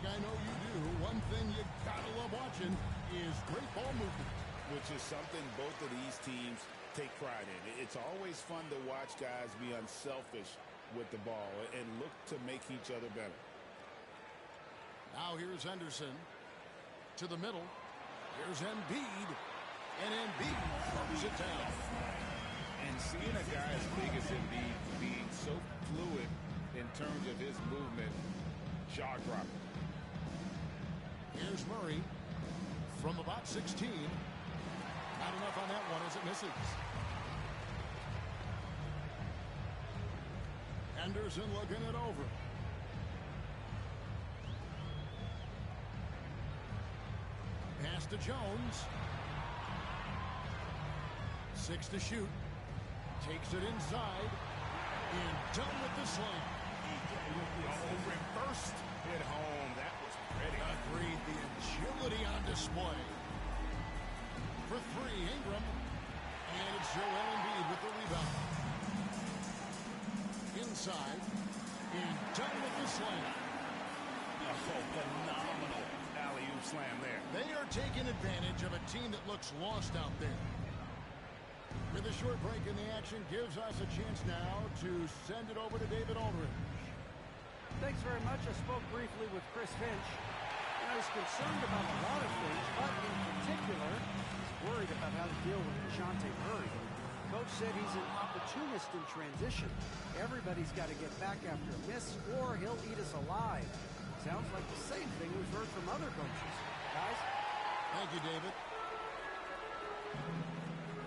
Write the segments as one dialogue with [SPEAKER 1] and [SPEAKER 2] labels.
[SPEAKER 1] like I know you do, one thing you gotta love watching is great ball movement.
[SPEAKER 2] Which is something both of these teams take pride in. It's always fun to watch guys be unselfish with the ball and look to make each other better.
[SPEAKER 1] Now here's Henderson to the middle. Here's Embiid, and Embiid throws it down.
[SPEAKER 2] And seeing a guy as big as Embiid being so fluid in terms of his movement, jaw-dropping.
[SPEAKER 1] Here's Murray from about 16. Not enough on that one as it misses. Henderson looking it over. Pass to Jones. 6 to shoot. Takes it inside. And done with the slam.
[SPEAKER 2] Oh, reversed it home. That was pretty.
[SPEAKER 1] Agreed. The agility on display. For 3, Ingram. And it's Joel Embiid with the rebound. Inside. And done with the slam.
[SPEAKER 2] Oh, phenomenal alley-oop slam there.
[SPEAKER 1] They are taking advantage of a team that looks lost out there. With a short break in the action, gives us a chance now to send it over to David Aldridge.
[SPEAKER 3] Thanks very much. I spoke briefly with Chris Finch. I was concerned about a lot of things, but in particular, he's worried about how to deal with DeJounte Murray. Coach said he's an opportunist in transition. Everybody's got to get back after a miss, or he'll eat us alive. Sounds like the same thing we've heard from other coaches. Guys?
[SPEAKER 1] Thank you, David.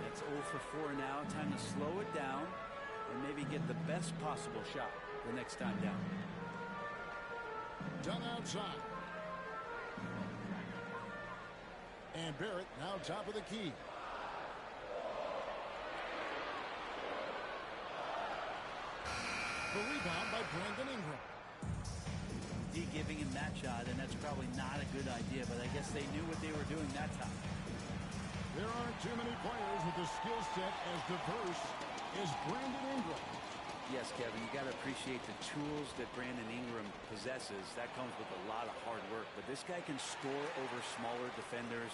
[SPEAKER 4] It's 0 for 4 now. Time to slow it down and maybe get the best possible shot the next time down.
[SPEAKER 1] Done outside. And Barrett now top of the key. The rebound by Brandon Ingram.
[SPEAKER 4] He giving him that shot, and that's probably not a good idea, but I guess they knew what they were doing that time.
[SPEAKER 1] There aren't too many players with a skill set as diverse as Brandon Ingram.
[SPEAKER 4] Yes, Kevin, you got to appreciate the tools that Brandon Ingram possesses. That comes with a lot of hard work, but this guy can score over smaller defenders.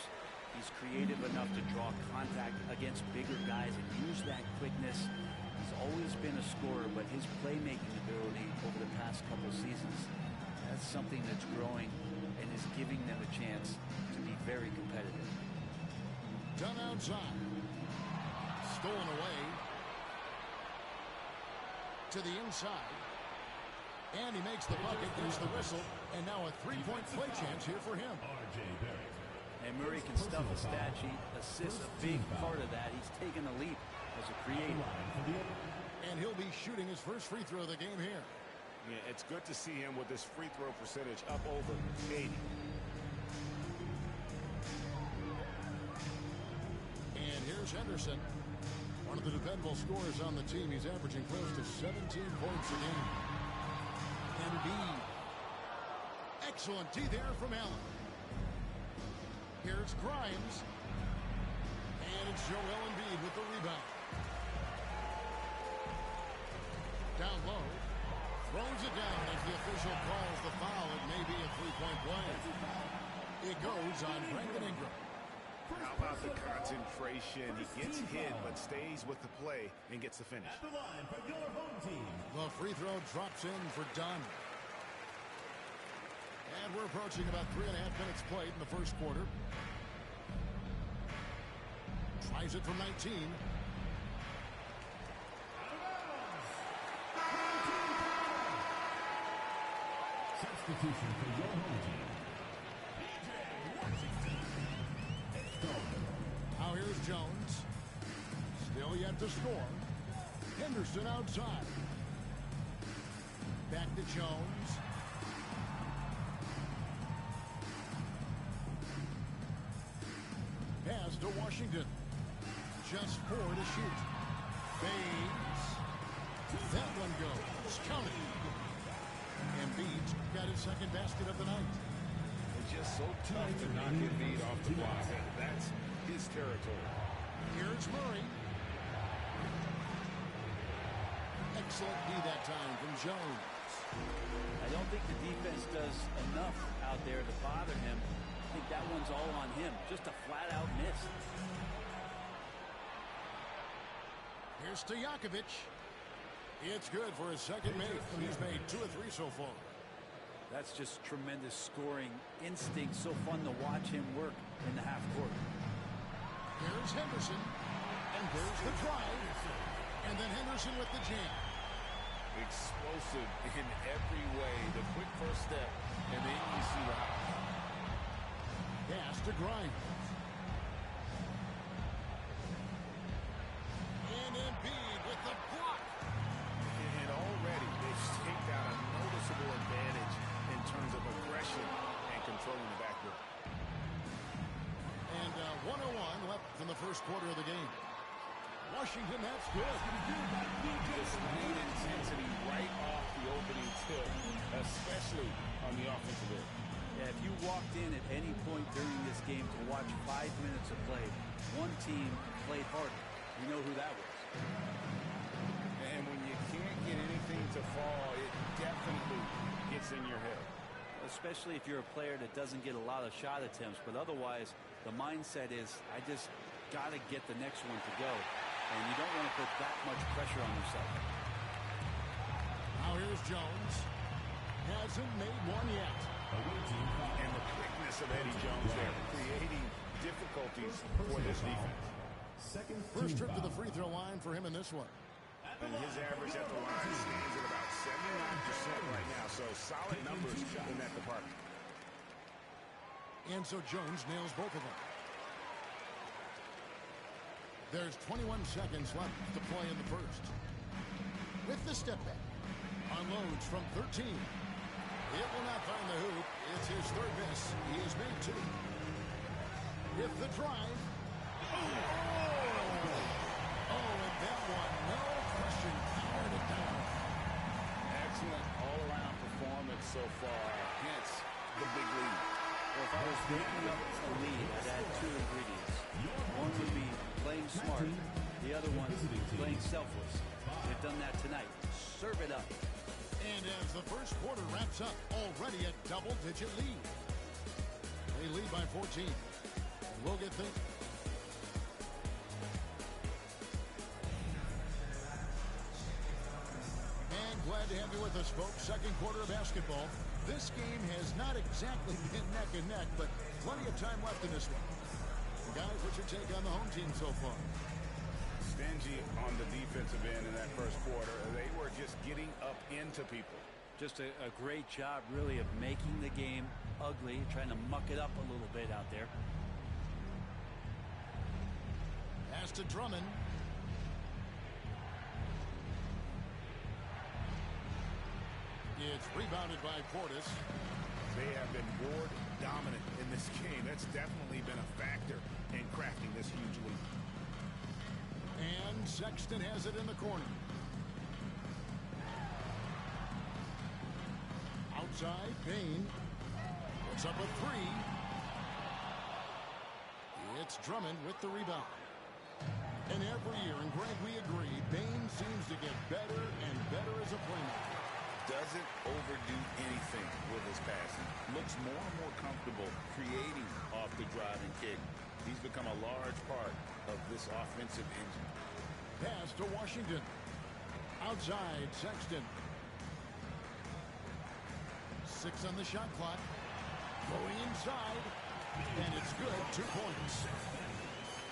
[SPEAKER 4] He's creative enough to draw contact against bigger guys and use that quickness. He's always been a scorer, but his playmaking ability over the past couple seasons, that's something that's growing and is giving them a chance to be very competitive.
[SPEAKER 1] Done outside. Stolen away. To the inside. And he makes the bucket, gets the whistle, and now a three-point play chance here for him.
[SPEAKER 4] And Murray can stuff the stat sheet. Assists a big part of that. He's taken a leap as a creator.
[SPEAKER 1] And he'll be shooting his first free throw of the game here.
[SPEAKER 2] Yeah, it's good to see him with his free throw percentage up over 80.
[SPEAKER 1] And here's Henderson, one of the dependable scorers on the team. He's averaging close to 17 points a game. Embiid. Excellent D there from Allen. Here's Grimes. And it's Joel Embiid with the rebound. Down low. Throws it down as the official calls the foul. It may be a three-point play. It goes on Brandon Ingram.
[SPEAKER 2] How about the concentration? He gets hit, but stays with the play and gets the finish.
[SPEAKER 5] At the line for your home team.
[SPEAKER 1] The free throw drops in for Dunn. And we're approaching about 3.5 minutes played in the first quarter. Tries it from 19.
[SPEAKER 5] Substitution for your home team.
[SPEAKER 1] Now here's Jones. Still yet to score. Henderson outside. Back to Jones. Pass to Washington. Just 4 to shoot. Fades. That one goes. Counted. Embiid's got his second basket of the night.
[SPEAKER 2] It's just so tough to knock Embiid off the block. That's his territory.
[SPEAKER 1] Here's Murray. Excellent D that time from Jones.
[SPEAKER 4] I don't think the defense does enough out there to bother him. I think that one's all on him. Just a flat-out miss.
[SPEAKER 1] Here's Stojakovic. It's good for his second make. He's made 2 of 3 so far.
[SPEAKER 4] That's just tremendous scoring instinct. So fun to watch him work in the half court.
[SPEAKER 1] Here's Henderson. And there's the drive. And then Henderson with the jam.
[SPEAKER 2] Explosive in every way. The quick first step. And then you see the hop.
[SPEAKER 1] Pass to Grimes. And Embiid with the block.
[SPEAKER 2] And already they've staked out a noticeable advantage in terms of aggression and controlling the backcourt.
[SPEAKER 1] And 1:01 left in the first quarter of the game. Washington, that's good.
[SPEAKER 2] Just need intensity right off the opening tip, especially on the offensive end.
[SPEAKER 4] Yeah, if you walked in at any point during this game to watch 5 minutes of play, one team played harder. You know who that was.
[SPEAKER 2] And when you can't get anything to fall, it definitely gets in your head.
[SPEAKER 4] Especially if you're a player that doesn't get a lot of shot attempts, but otherwise the mindset is, I just got to get the next one to go. And you don't want to put that much pressure on yourself.
[SPEAKER 1] Now here's Jones. Hasn't made one yet.
[SPEAKER 2] And the quickness of Eddie Jones there, creating difficulties for this defense.
[SPEAKER 1] First trip to the free throw line for him in this one.
[SPEAKER 2] And his average at the line stands at about 79% right now. So solid numbers in that department.
[SPEAKER 1] And so Jones nails both of them. There's 21 seconds left to play in the first. With the step back. Unloads from 13. It will not find the hoop. It's his third miss. He has made 2. With the drive. Oh, and that one, no question, powered it down.
[SPEAKER 2] Excellent all-around performance so far. Hence the big lead.
[SPEAKER 4] Well, if I was breaking up a lead, I'd add 2 ingredients. One would be playing smart. The other one, playing selfless. They've done that tonight. Serve it up.
[SPEAKER 1] And as the first quarter wraps up, already a double-digit lead. They lead by 14. We'll get things. And glad to have you with us, folks. Second quarter of basketball. This game has not exactly been neck and neck, but plenty of time left in this one. Guys, what's your take on the home team so far?
[SPEAKER 2] Stingy on the defensive end in that first quarter. They were just getting up into people.
[SPEAKER 4] Just a great job, really, of making the game ugly, trying to muck it up a little bit out there.
[SPEAKER 1] Pass to Drummond. It's rebounded by Portis.
[SPEAKER 2] They have been board dominant in this game. That's definitely been a factor in crafting this huge lead.
[SPEAKER 1] And Sexton has it in the corner. Outside, Bane. Puts up a 3. It's Drummond with the rebound. And every year, and Greg, we agree, Bane seems to get better and better as a playmaker.
[SPEAKER 2] Doesn't overdo anything with his passing. Looks more and more comfortable creating off the driving kick. He's become a large part of this offensive engine.
[SPEAKER 1] Pass to Washington. Outside, Sexton. 6 on the shot clock. Going inside. And it's good. 2 points.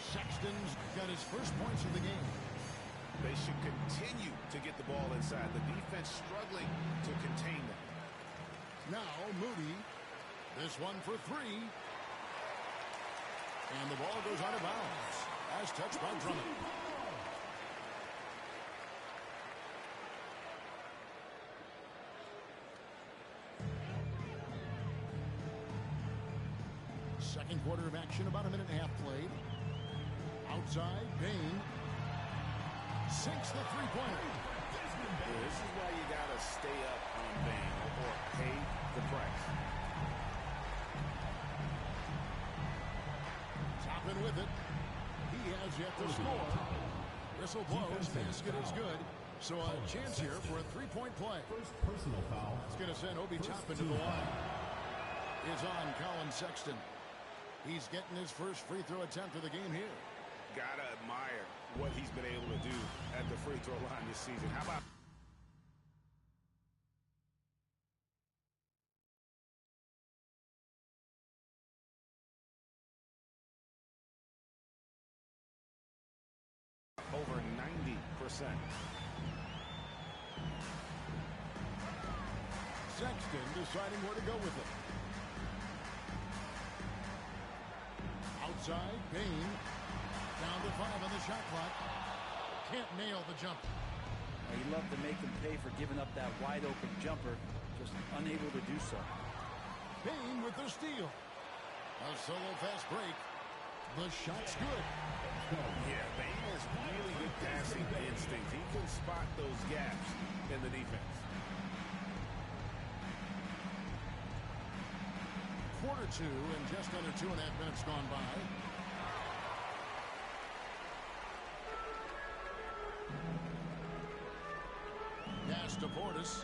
[SPEAKER 1] Sexton's got his first points of the game.
[SPEAKER 2] They should continue to get the ball inside. The defense struggling to contain them.
[SPEAKER 1] Now Moody. This one for 3. And the ball goes out of bounds. As touched by Drummond. Second quarter of action, about a minute and a half played. Outside, Bane. Sinks the three-pointer.
[SPEAKER 2] This is why you got to stay up on Bane or pay the price.
[SPEAKER 1] Toppin with it. He has yet to score. Whistle blows. Basket is good. So a chance here for a three-point play.
[SPEAKER 5] First personal foul.
[SPEAKER 1] It's going to send Obi Toppin to the line. Is on Colin Sexton. He's getting his first free throw attempt of the game here.
[SPEAKER 2] Gotta admire what he's been able to do at the free throw line this season. How about over 90%?
[SPEAKER 1] Sexton deciding where to go with it. Outside, Bane. Down to 5 on the shot clock. Can't nail the jumper.
[SPEAKER 4] You love to make them pay for giving up that wide open jumper. Just unable to do so.
[SPEAKER 1] Bane with the steal. A solo fast break. The shot's good.
[SPEAKER 2] Yeah, Bane has really good passing instinct. He can spot those gaps in the defense.
[SPEAKER 1] Quarter 2 and just under 2.5 minutes gone by. Pass to Portis.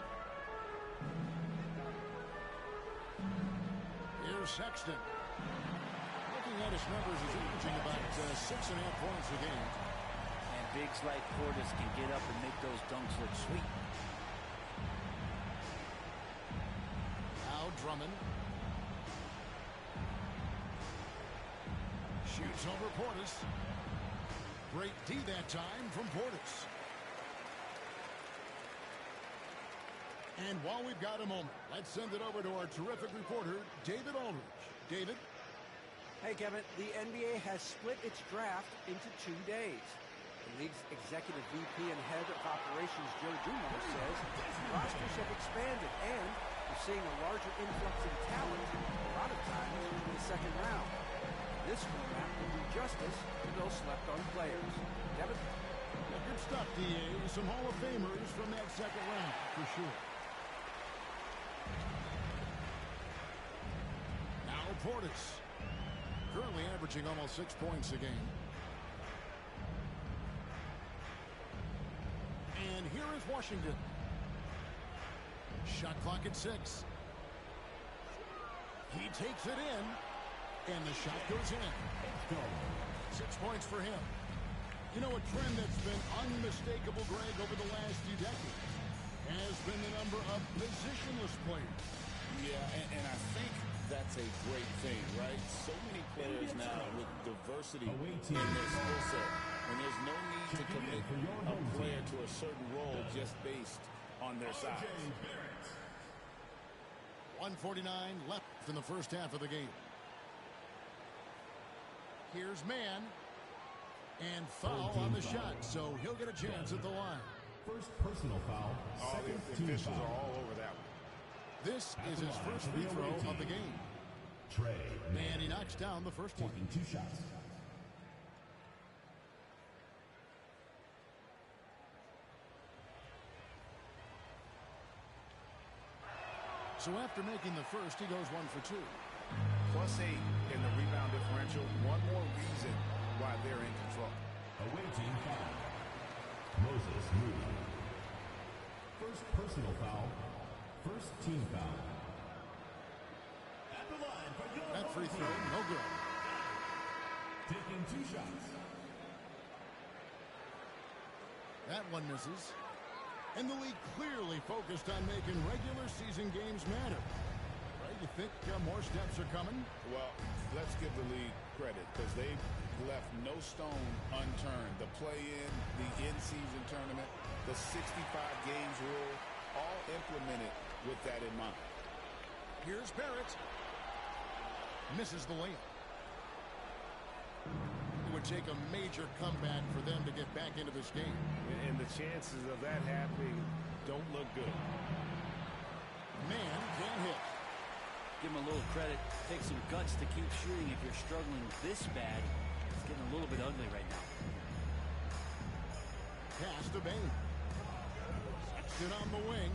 [SPEAKER 1] Here's Sexton. Looking at his numbers, he's averaging about 6.5 points a game.
[SPEAKER 4] And bigs like Portis can get up and make those dunks look sweet.
[SPEAKER 1] Now Drummond. Shoots over Portis. Great D that time from Portis. And while we've got a moment, let's send it over to our terrific reporter, David Aldridge. David?
[SPEAKER 3] Hey, Kevin, the NBA has split its draft into 2 days. The league's executive VP and head of operations, Joe Dumars, says rosters have expanded and we're seeing a larger influx in talent, a lot of times in the second round. This format will do justice to those slept-on players. Kevin?
[SPEAKER 1] Yeah, good stuff, D.A. Some Hall of Famers from that second round, for sure. Now Portis. Currently averaging almost 6 points a game. And here is Washington. Shot clock at 6. He takes it in. And the shot goes in. 6 points for him. You know, a trend that's been unmistakable, Greg, over the last few decades has been the number of positionless players.
[SPEAKER 2] Yeah, and I think that's a great thing, right? So many players now with diversity in their skill set. And there's no need to commit a player to a certain role just based on their size.
[SPEAKER 1] 1:49 left in the first half of the game. Here's Mann. And foul on the shot, so he'll get a chance at the line.
[SPEAKER 5] First personal foul. Second
[SPEAKER 2] The
[SPEAKER 5] team
[SPEAKER 2] officials
[SPEAKER 5] foul.
[SPEAKER 2] are all over that one.
[SPEAKER 1] This is his first free throw of the game.
[SPEAKER 5] Trey
[SPEAKER 1] And he knocks down the first one.
[SPEAKER 5] taking 2 shots.
[SPEAKER 1] So after making the first, he goes 1 for 2.
[SPEAKER 2] +8 in the rebound differential. One more reason why they're in control.
[SPEAKER 5] Away team foul. Moses Moody. First personal foul. First team foul. At the line for your
[SPEAKER 1] That free throw, no good.
[SPEAKER 5] taking 2 shots.
[SPEAKER 1] That one misses. And the league clearly focused on making regular season games matter. Right? You think more steps are coming?
[SPEAKER 2] Well, let's give the league credit because they've left no stone unturned. The play-in, the in-season tournament, the 65 games rule, all implemented with that in mind.
[SPEAKER 1] Here's Barrett. Misses the layup. It would take a major comeback for them to get back into this game.
[SPEAKER 2] And the chances of that happening don't look good.
[SPEAKER 1] Man can't hit.
[SPEAKER 4] Give him a little credit. Take some guts to keep shooting if you're struggling this bad. It's getting a little bit ugly right now.
[SPEAKER 1] Pass to Bane. Sexton on the wing.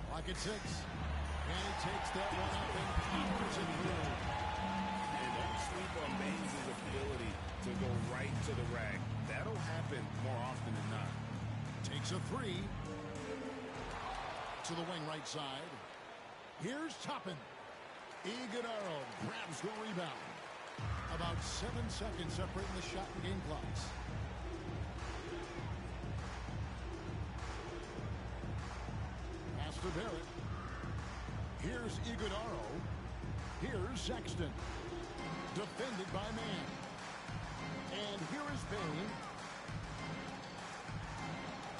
[SPEAKER 1] Clock at 6. And he takes that one up and powers it through.
[SPEAKER 2] And don't sleep on Baines' ability to go right to the rack. That'll happen more often than not.
[SPEAKER 1] Takes a three. To the wing right side. Here's Toppin. Iguodala grabs the rebound. About 7 seconds separating the shot and game clocks. Pass to Barrett. Here's Iguodala. Here's Sexton. Defended by Man. And here is Payne.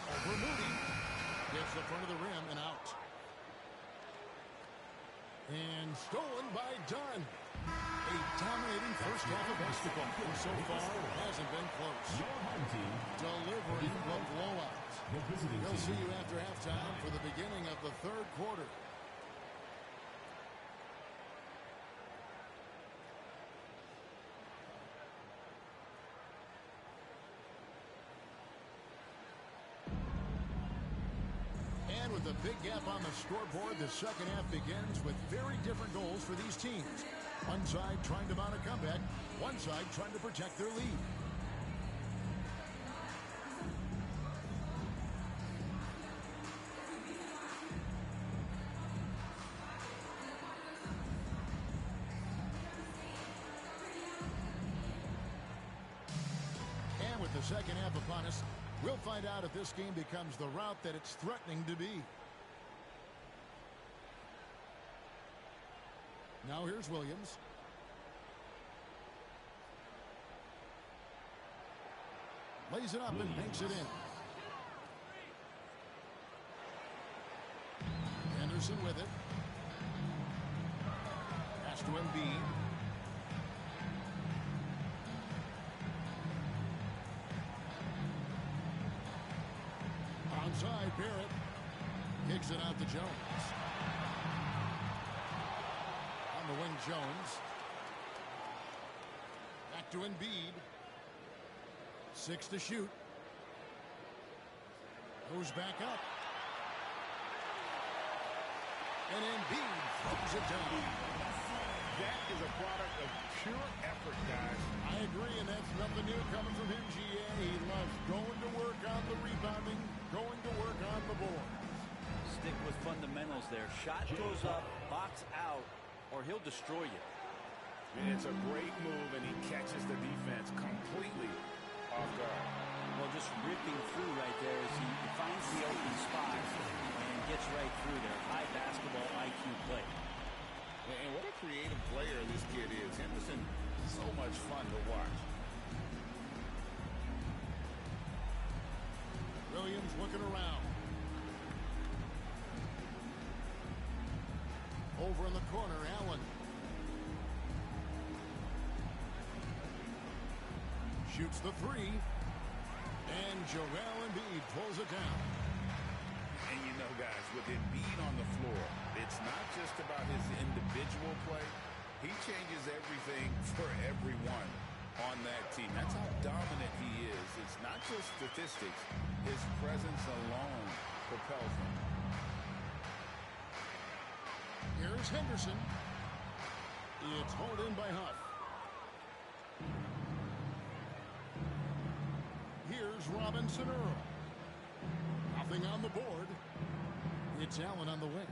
[SPEAKER 1] Over Moody. Gets the front of the rim and out. And stolen by Dunn. A dominating first half of basketball. And so far, it hasn't been close.
[SPEAKER 5] Your home team.
[SPEAKER 1] Delivering the blowout.
[SPEAKER 5] The visiting
[SPEAKER 1] We'll see
[SPEAKER 5] team.
[SPEAKER 1] you after halftime for the beginning of the third quarter. And with a big gap on the scoreboard, the second half begins with very different goals for these teams. One side trying to mount a comeback, one side trying to protect their lead. And with the second half upon us, we'll find out if this game becomes the route that it's threatening to be. Now here's Williams. Lays it up and banks it in. Henderson with it. Pass to Embiid. Onside, Barrett. Kicks it out to Jones. On the wing, Jones. Back to Embiid. 6 to shoot. Goes back up. And Embiid throws it down.
[SPEAKER 2] That is a product of pure effort, guys.
[SPEAKER 1] I agree, and that's nothing new coming from him, GA. He loves going to work on the rebounding, going to work on the boards.
[SPEAKER 4] Stick with fundamentals there. Shot goes up, box out, or he'll destroy you.
[SPEAKER 2] And it's a great move, and he catches the defense completely off guard.
[SPEAKER 4] Well, just ripping through right there as he finds the open spot and gets right through there. High basketball IQ play.
[SPEAKER 2] And what a creative player this kid is. Henderson, so much fun to watch.
[SPEAKER 1] Williams looking around. Over in the corner, Allen. Shoots the three. And Joel Embiid pulls it down.
[SPEAKER 2] And you know, guys, with Embiid on the floor, it's not just about his individual play. He changes everything for everyone on that team. That's how dominant he is. It's not just statistics. His presence alone propels him.
[SPEAKER 1] Here's Henderson. It's hauled in by Huff. Here's Robinson Earl. Nothing on the board. It's Allen on the wing.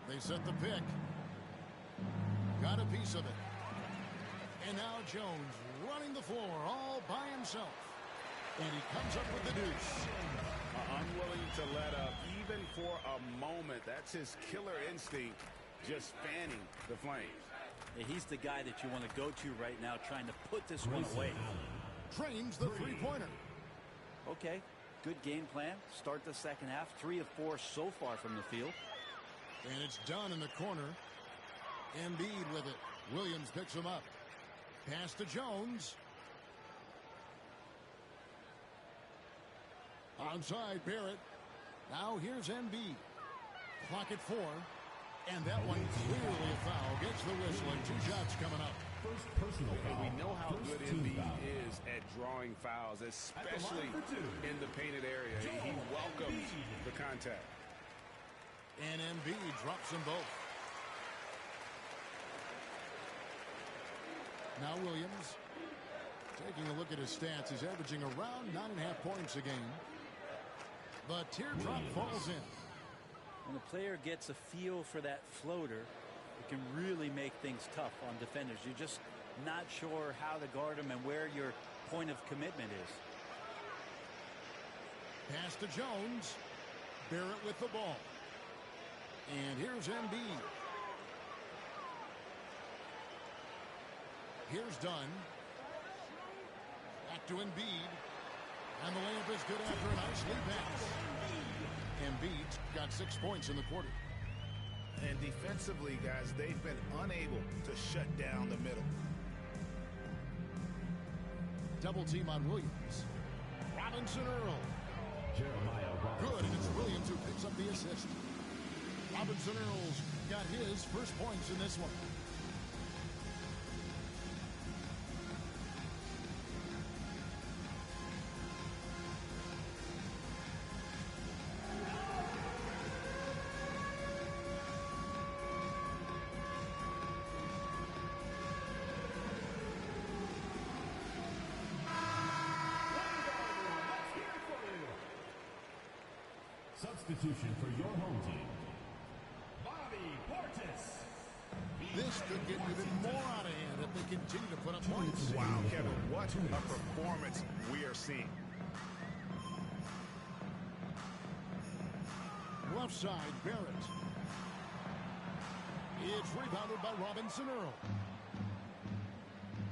[SPEAKER 1] They set the pick. Got a piece of it. And now Jones running the floor all by himself. And he comes up with the deuce.
[SPEAKER 2] Unwilling to let up even for a moment. That's his killer instinct, just fanning the flames.
[SPEAKER 4] Yeah, he's the guy that you want to go to right now trying to put this one away.
[SPEAKER 1] Trains the three-pointer.
[SPEAKER 4] Okay, good game plan. Start the second half. 3 of 4 so far from the field.
[SPEAKER 1] And it's done in the corner. Embiid with it. Williams picks him up. Pass to Jones. Onside, Barrett. Now here's Embiid. Clock at 4. And that one clearly a foul. Gets the whistle and 2 shots coming up.
[SPEAKER 5] First personal foul.
[SPEAKER 2] We know how
[SPEAKER 5] First
[SPEAKER 2] good
[SPEAKER 5] team
[SPEAKER 2] Embiid
[SPEAKER 5] foul.
[SPEAKER 2] is at drawing fouls, especially in the painted area. He welcomes the contact.
[SPEAKER 1] And Embiid drops them both. Now Williams. Taking a look at his stats, he's averaging around 9.5 points a game. The teardrop falls in.
[SPEAKER 4] When a player gets a feel for that floater, it can really make things tough on defenders. You're just not sure how to guard them and where your point of commitment is.
[SPEAKER 1] Pass to Jones. Barrett with the ball. And here's Embiid. Here's Dunn. Back to Embiid. And the layup is good after a nice lead pass. Embiid's got 6 points in the quarter.
[SPEAKER 6] And defensively, guys, they've been unable to shut down the middle.
[SPEAKER 1] Double team on Williams. Robinson Earl.
[SPEAKER 5] Jeremiah Robinson.
[SPEAKER 1] Good, and it's Williams who picks up the assist. Robinson Earl's got his first points in this one.
[SPEAKER 5] Substitution for your home team, Bobby Portis.
[SPEAKER 1] This could get even more out of hand if they continue to put up points.
[SPEAKER 6] Wow, Kevin, what a performance we are seeing.
[SPEAKER 1] Left side, Barrett. It's rebounded by Robinson Earl.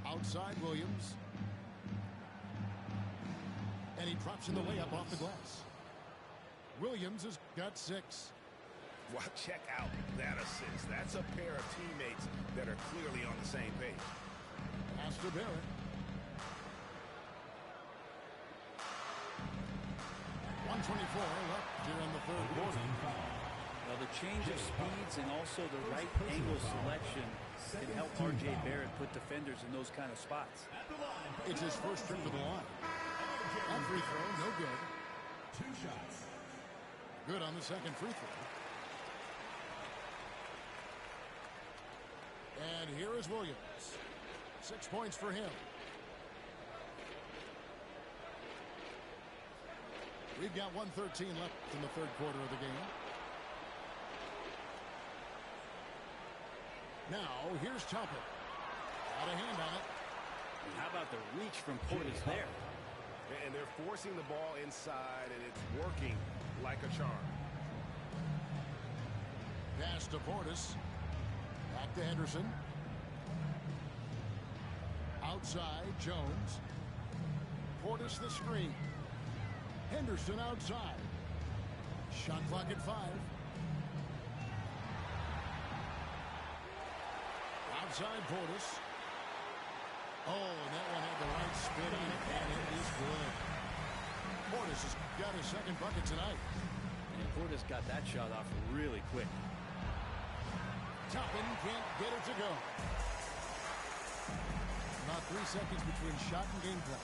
[SPEAKER 1] Outside, Williams. And he drops in the layup off the glass. Williams has got 6.
[SPEAKER 6] Well, check out that assist. That's a pair of teammates that are clearly on the same page.
[SPEAKER 1] Pass to Barrett. 1:24 left here in the third quarter.
[SPEAKER 4] Well, the change of speeds and also the right angle selection can help R.J. Barrett put defenders in those kind of spots.
[SPEAKER 1] It's his first trip to the line. That free throw, no good.
[SPEAKER 5] 2 shots.
[SPEAKER 1] Good on the second free throw. And here is Williams. 6 points for him. We've got 1:13 left in the third quarter of the game. Now, here's Tucker. Got a hand on it.
[SPEAKER 4] And how about the reach from Portis there?
[SPEAKER 6] And they're forcing the ball inside, and it's working like a charm.
[SPEAKER 1] Pass to Portis. Back to Henderson. Outside, Jones. Portis the screen. Henderson outside. Shot clock at 5. Outside, Portis. Oh, and that one had the right spin on it, and it is good. Portis has got his second bucket tonight.
[SPEAKER 4] And Portis got that shot off really quick.
[SPEAKER 1] Toppin can't get it to go. About 3 seconds between shot and game clock.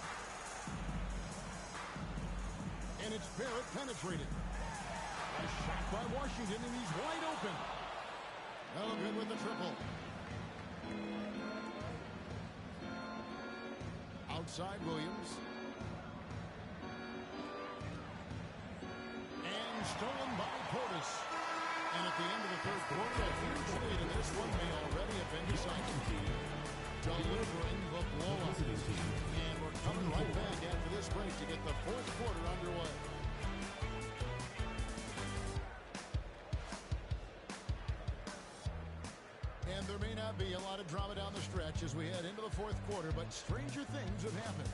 [SPEAKER 1] And it's Barrett penetrated. A shot by Washington, and he's wide open. No good with the triple. Outside, Williams. And stolen by Portis. And at the end of the third quarter, a huge lead in this one may already have been decided. Delivering the blowout. And we're coming right back after this break to get the fourth quarter underway. And there may not be a lot of drama down the stretch as we head into the fourth quarter, but stranger things have happened.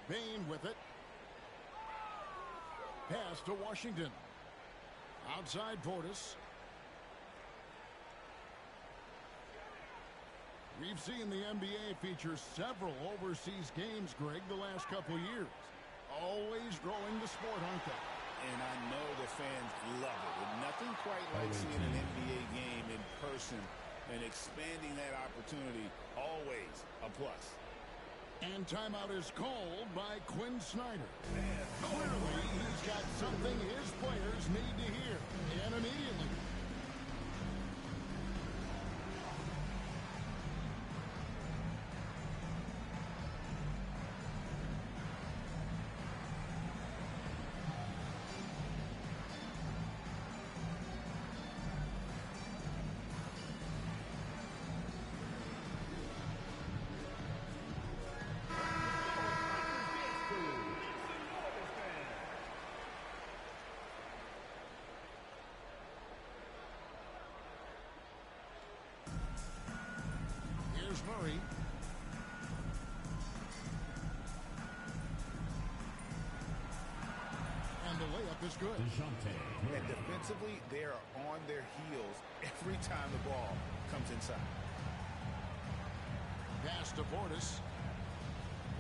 [SPEAKER 1] Bain with it. Pass to Washington. Outside Portis. We've seen the NBA feature several overseas games, Greg, the last couple years. Always growing the sport, aren't they?
[SPEAKER 6] And I know the fans love it. And nothing quite like seeing an NBA game in person and expanding that opportunity. Always a plus.
[SPEAKER 1] And timeout is called by Quinn Snyder. Clearly, he's got something his players need to hear, and immediately. Here's Murray. And the layup is good.
[SPEAKER 6] And defensively, they are on their heels every time the ball comes inside.
[SPEAKER 1] Pass to Portis.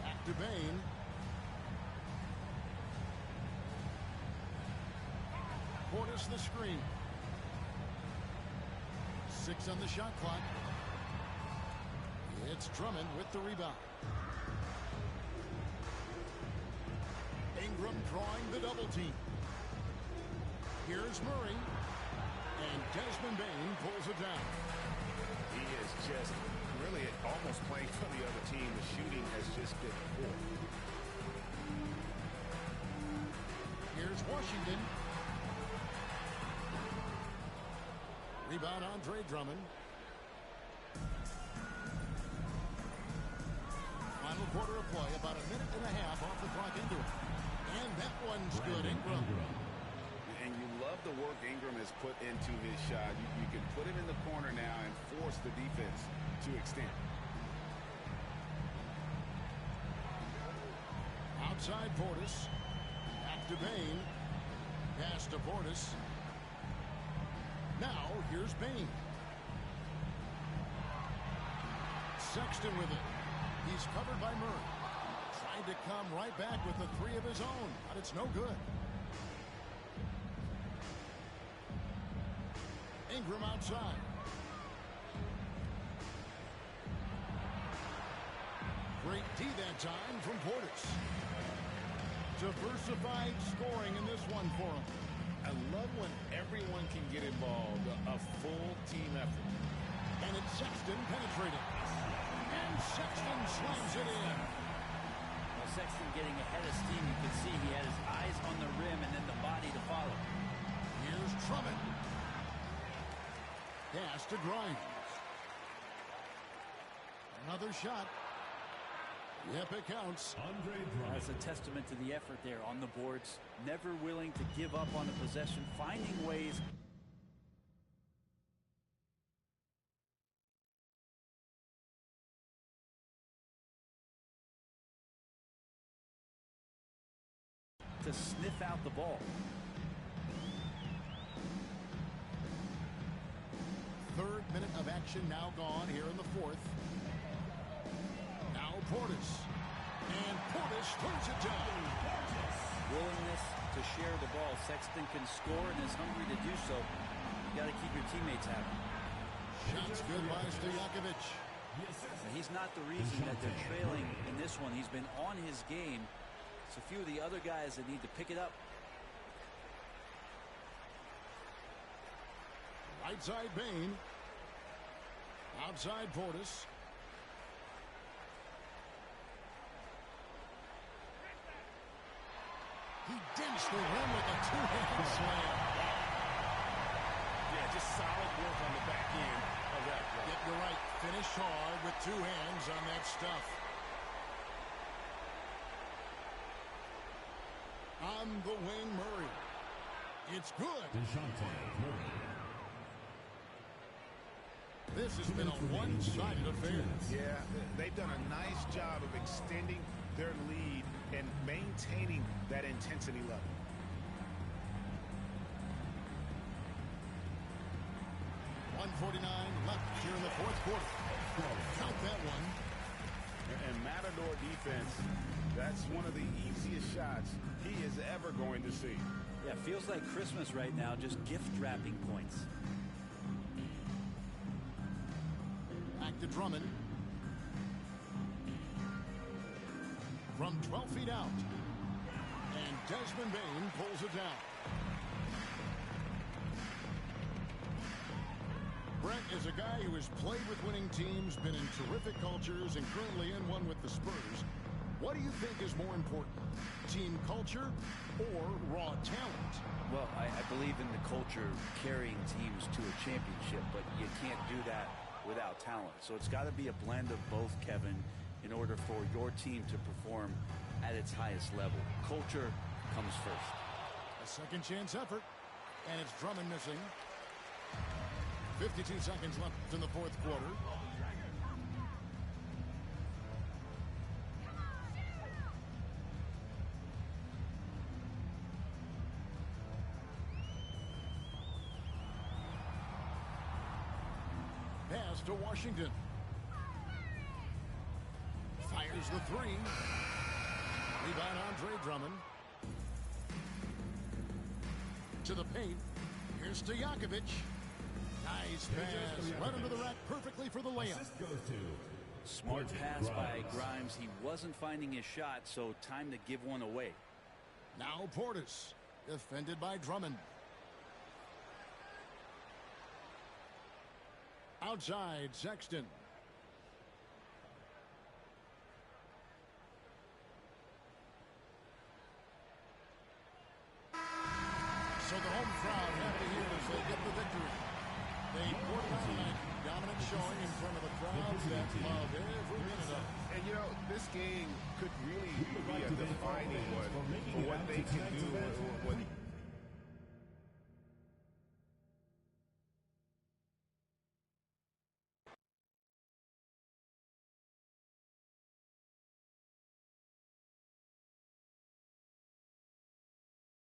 [SPEAKER 1] Back to Bane. Portis the screen. 6 on the shot clock. It's Drummond with the rebound. Ingram drawing the double team. Here's Murray. And Desmond Bane pulls it down.
[SPEAKER 6] He is just really almost playing for the other team. The shooting has just been poor.
[SPEAKER 1] Here's Washington. Rebound Andre Drummond. Final quarter of play, about a minute and a half off the clock into it. And that one's good, Ingram.
[SPEAKER 6] And you love the work Ingram has put into his shot. You can put him in the corner now and force the defense to extend.
[SPEAKER 1] Outside Portis. Back to Bane. Pass to Portis. Now, here's Bane. Sexton with it. He's covered by Murray. Trying to come right back with a 3 of his own, but it's no good. Ingram outside. Great D that time from Portis. Diversified scoring in this one for him.
[SPEAKER 6] I love when everyone can get involved, a full team effort.
[SPEAKER 1] And it's Sexton penetrating. And Sexton slams it in.
[SPEAKER 4] Well, Sexton getting ahead of steam. You can see he had his eyes on the rim and then the body to follow.
[SPEAKER 1] Here's Drummond. Pass to Grimes. Another shot. Yep, it counts.
[SPEAKER 4] That's a testament to the effort there on the boards. Never willing to give up on a possession, finding ways. To sniff out the ball.
[SPEAKER 1] Third minute of action now gone here in the fourth. Now Portis. And Portis throws it down.
[SPEAKER 4] Willingness to share the ball. Sexton can score and is hungry to do so. You got to keep your teammates happy.
[SPEAKER 1] Shots good by Stojakovic.
[SPEAKER 4] He's not the reason that they're trailing in this one. He's been on his game. It's a few of the other guys that need to pick it up.
[SPEAKER 1] Right side Bane. Outside Portis. He digs the rim with a two-hand slam.
[SPEAKER 6] Yeah, just solid work on the back end of that play.
[SPEAKER 1] Yep, you're right. Finish hard with two hands on that stuff. On the wing, Murray. It's good. This has been a one-sided affair.
[SPEAKER 6] Yeah, they've done a nice job of extending their lead and maintaining that intensity level.
[SPEAKER 1] .149 left here in the fourth quarter. Count that one.
[SPEAKER 6] And Matador defense, that's one of the easiest shots he is ever going to see.
[SPEAKER 4] Yeah, feels like Christmas right now, just gift wrapping points.
[SPEAKER 1] Back to Drummond. from 12 feet out. And Desmond Bane pulls it down. Brent is a guy who has played with winning teams, been in terrific cultures, and currently in one with the Spurs. What do you think is more important, team culture or raw talent?
[SPEAKER 4] Well, I believe in the culture carrying teams to a championship, but you can't do that without talent. So it's got to be a blend of both, Kevin, in order for your team to perform at its highest level. Culture comes first.
[SPEAKER 1] A second chance effort, and it's Drummond missing. 52 seconds left in the fourth quarter. Pass to Washington. Fires the three. Rebound Andre Drummond. To the paint. Here's to Stojakovic. Nice pass. Right under the rack perfectly for the layup.
[SPEAKER 4] Smart pass by Grimes. He wasn't finding his shot, so time to give one away.
[SPEAKER 1] Now Portis. Defended by Drummond. Outside, Sexton. So the home crowd happy here as they get the victory. They poured it out tonight. Dominant showing in front of a crowd that loved every minute of it.
[SPEAKER 6] And, you know, this game could really be a defining one for what they can do when